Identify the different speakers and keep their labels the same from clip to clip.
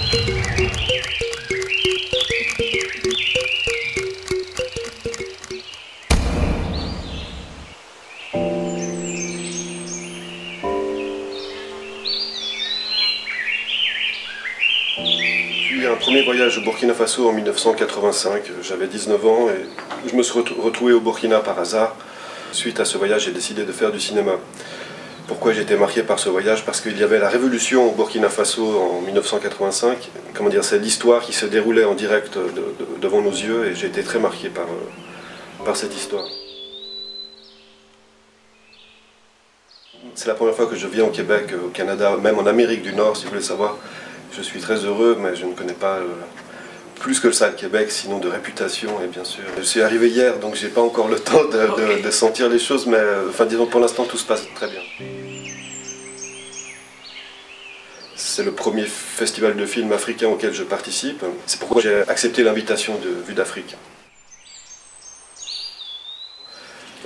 Speaker 1: Un premier voyage au Burkina Faso en 1985, j'avais 19 ans et je me suis retrouvé au Burkina par hasard. Suite à ce voyage, j'ai décidé de faire du cinéma. Pourquoi j'ai été marqué par ce voyage? Parce qu'il y avait la révolution au Burkina Faso en 1985. Comment dire, c'est l'histoire qui se déroulait en direct devant nos yeux et j'ai été très marqué par cette histoire. C'est la première fois que je viens au Québec, au Canada, même en Amérique du Nord, si vous voulez savoir. Je suis très heureux, mais je ne connais pas plus que ça le Québec, sinon de réputation, et bien sûr. Je suis arrivé hier, donc j'ai pas encore le temps de sentir les choses, mais enfin, disons, pour l'instant, tout se passe très bien. C'est le premier festival de films africains auquel je participe. C'est pourquoi j'ai accepté l'invitation de Vue d'Afrique.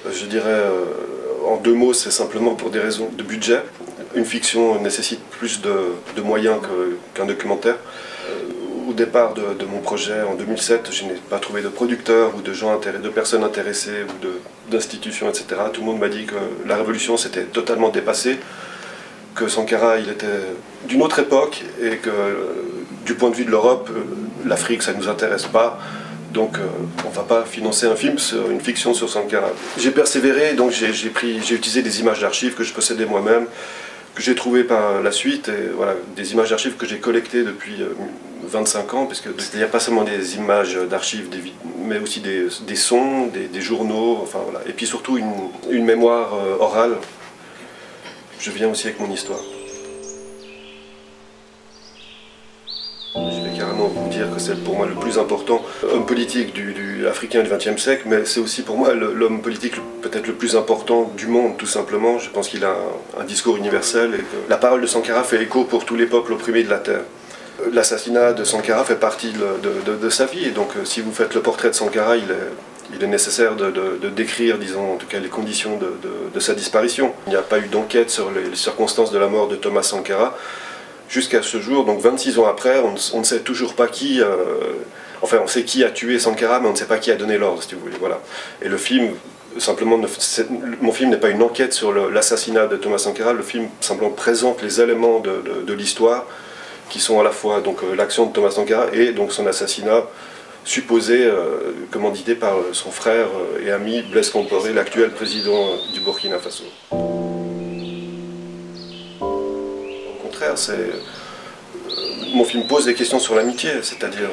Speaker 1: Je dirais, en deux mots, c'est simplement pour des raisons de budget. Une fiction nécessite plus de moyens qu'un documentaire. Au départ de mon projet, en 2007, je n'ai pas trouvé de producteurs ou de personnes intéressées ou d'institutions, etc. Tout le monde m'a dit que la révolution s'était totalement dépassée, que Sankara il était d'une autre époque et que du point de vue de l'Europe, l'Afrique ça ne nous intéresse pas. Donc on ne va pas financer un film, une fiction sur Sankara. J'ai persévéré, donc j'ai utilisé des images d'archives que je possédais moi-même, que j'ai trouvées par la suite, et voilà, des images d'archives que j'ai collectées depuis 25 ans, c'est-à-dire pas seulement des images d'archives, mais aussi des sons, des journaux, enfin voilà, et puis surtout une mémoire orale. Je viens aussi avec mon histoire. Je vais carrément vous dire que c'est pour moi le plus important homme politique du africain du XXe siècle, mais c'est aussi pour moi l'homme politique peut-être le plus important du monde, tout simplement. Je pense qu'il a un discours universel et que la parole de Sankara fait écho pour tous les peuples opprimés de la terre. L'assassinat de Sankara fait partie de sa vie, et donc si vous faites le portrait de Sankara, il est nécessaire de décrire, disons, en tout cas les conditions de sa disparition. Il n'y a pas eu d'enquête sur les circonstances de la mort de Thomas Sankara. Jusqu'à ce jour, donc 26 ans après, on ne sait toujours pas qui... enfin, on sait qui a tué Sankara, mais on ne sait pas qui a donné l'ordre, si vous voulez. Voilà. Et le film, simplement, mon film n'est pas une enquête sur l'assassinat de Thomas Sankara. Le film simplement présente les éléments de l'histoire, qui sont à la fois l'action de Thomas Sankara et donc son assassinat supposé, commandité par son frère et ami Blaise Compaoré, l'actuel président du Burkina Faso. Mon film pose des questions sur l'amitié, c'est-à-dire,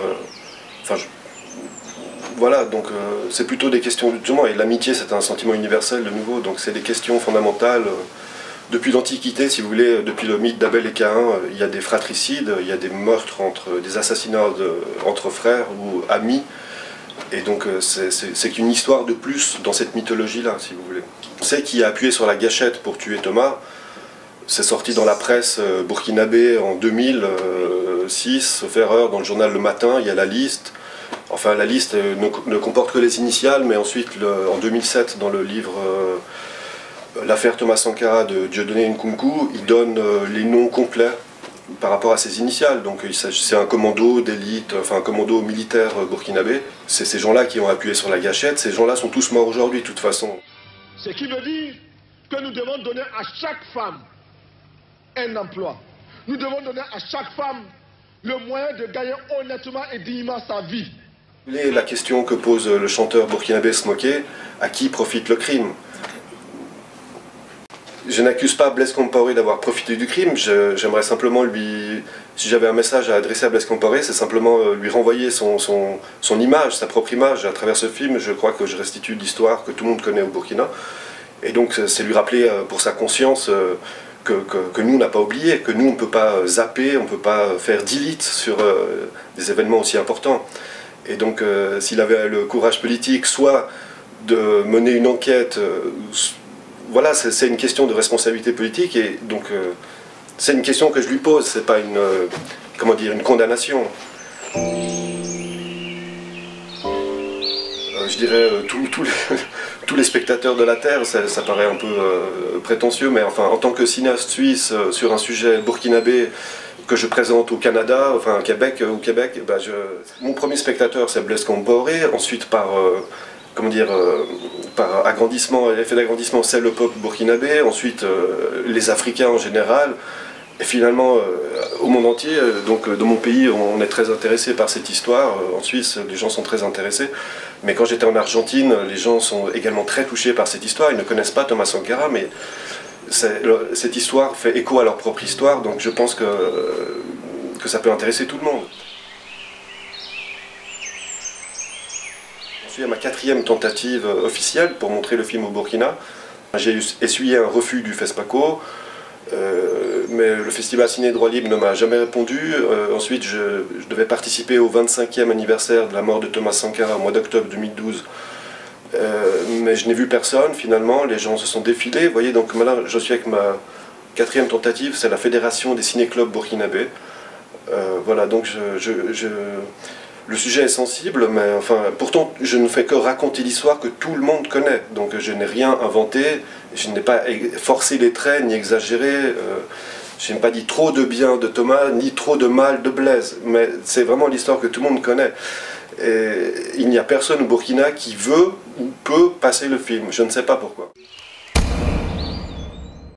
Speaker 1: voilà, donc c'est plutôt des questions justement, et l'amitié c'est un sentiment universel de nouveau, donc c'est des questions fondamentales. Depuis l'Antiquité, si vous voulez, depuis le mythe d'Abel et Caïn, il y a des fratricides, il y a des meurtres, des assassinats entre frères ou amis, et donc c'est qu'une histoire de plus dans cette mythologie-là, si vous voulez. On sait qui a appuyé sur la gâchette pour tuer Thomas. C'est sorti dans la presse burkinabé en 2006, sauf erreur, dans le journal Le Matin, il y a la liste. Enfin, la liste ne comporte que les initiales, mais ensuite, en 2007, dans le livre L'affaire Thomas Sankara de Dieudonné Nkunku, il donne les noms complets par rapport à ses initiales. Donc c'est un commando d'élite, enfin un commando militaire burkinabé. C'est ces gens-là qui ont appuyé sur la gâchette. Ces gens-là sont tous morts aujourd'hui, de toute façon.
Speaker 2: Ce qui veut dire que nous devons donner à chaque femme un emploi. Nous devons donner à chaque femme le moyen de gagner honnêtement et dignement sa vie.
Speaker 1: La question que pose le chanteur burkinabé Smoké, à qui profite le crime? Je n'accuse pas Blaise Compaoré d'avoir profité du crime, j'aimerais simplement si j'avais un message à adresser à Blaise Compaoré, c'est simplement lui renvoyer son image, sa propre image. À travers ce film, je crois que je restitue l'histoire que tout le monde connaît au Burkina. Et donc c'est lui rappeler pour sa conscience que nous, on n'a pas oublié, que nous, on ne peut pas zapper, on ne peut pas faire delete sur des événements aussi importants. Et donc, s'il avait le courage politique, soit de mener une enquête, voilà, c'est une question de responsabilité politique, et donc c'est une question que je lui pose, c'est pas une condamnation. Je dirais tous les spectateurs de la Terre, ça paraît un peu prétentieux, mais enfin, en tant que cinéaste suisse sur un sujet burkinabé que je présente au Canada, enfin au Québec, ben mon premier spectateur c'est Blaise Compaoré, ensuite par par agrandissement, effet d'agrandissement, c'est le peuple burkinabé, ensuite les Africains en général, et finalement au monde entier. Donc dans mon pays, on est très intéressé par cette histoire. En Suisse, les gens sont très intéressés. Mais quand j'étais en Argentine, les gens sont également très touchés par cette histoire. Ils ne connaissent pas Thomas Sankara, mais cette histoire fait écho à leur propre histoire, donc je pense que ça peut intéresser tout le monde. À ma 4e tentative officielle pour montrer le film au Burkina. J'ai essuyé un refus du FESPACO, mais le Festival Ciné Droit Libre ne m'a jamais répondu. Ensuite, je devais participer au 25e anniversaire de la mort de Thomas Sankara au mois d'octobre 2012. Mais je n'ai vu personne finalement, les gens se sont défilés. Vous voyez, donc maintenant je suis avec ma 4e tentative, c'est la Fédération des ciné-clubs burkinabés. Voilà, donc le sujet est sensible, mais enfin, pourtant je ne fais que raconter l'histoire que tout le monde connaît. Donc je n'ai rien inventé, je n'ai pas forcé les traits, ni exagéré. Je n'ai pas dit trop de bien de Thomas, ni trop de mal de Blaise. Mais c'est vraiment l'histoire que tout le monde connaît. Et il n'y a personne au Burkina qui veut ou peut passer le film. Je ne sais pas pourquoi.